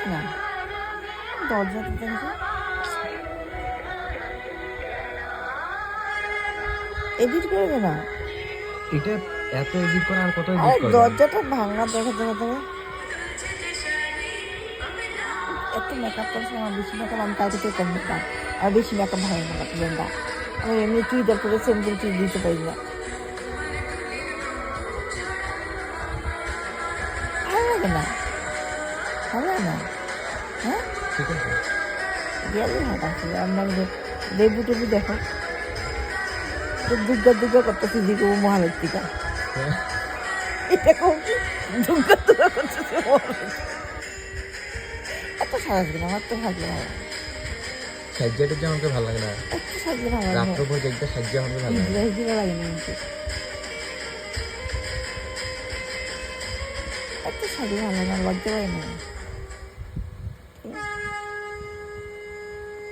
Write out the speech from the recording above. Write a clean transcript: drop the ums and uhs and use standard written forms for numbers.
না দরজাটা দেখো এডিট করবে না এটা এত এডিট করে আর কত আরে এডিট করবে? দরজাটা ভাঙা দেখো দেখো দেখো এত মেকআপ করছে আমার বেশি মেকআপ আমি কালকে থেকে কম মেকআপ আর বেশি মেকআপ ভালো মেকআপ লেহেঙ্গা আমি এমনি চুড়িদার করে সিম্পল চুড়ি দিতে পারি না ভালো লাগে না ভালো লাগে না হ্যাঁ ঠিক আছে গেলে হাঁটা আসলে আপনার লেবু টেবু দেখো তো দুর্গা করতেছি দিকে মহালক্ষিকা এটা খুব দুর্গা করতেছে এত সাজবে না আমার তো সাজবে না সাজ্জাটা যে আমাকে ভালো লাগে না এত সাজবে না আমার রাত্রভর দেখতে সাজ্জা আমাকে ভালো লাগে না। হিজড়া লাগে না কিন্তু এত সাজবে ভালো লাগে না লজ্জা লাগে না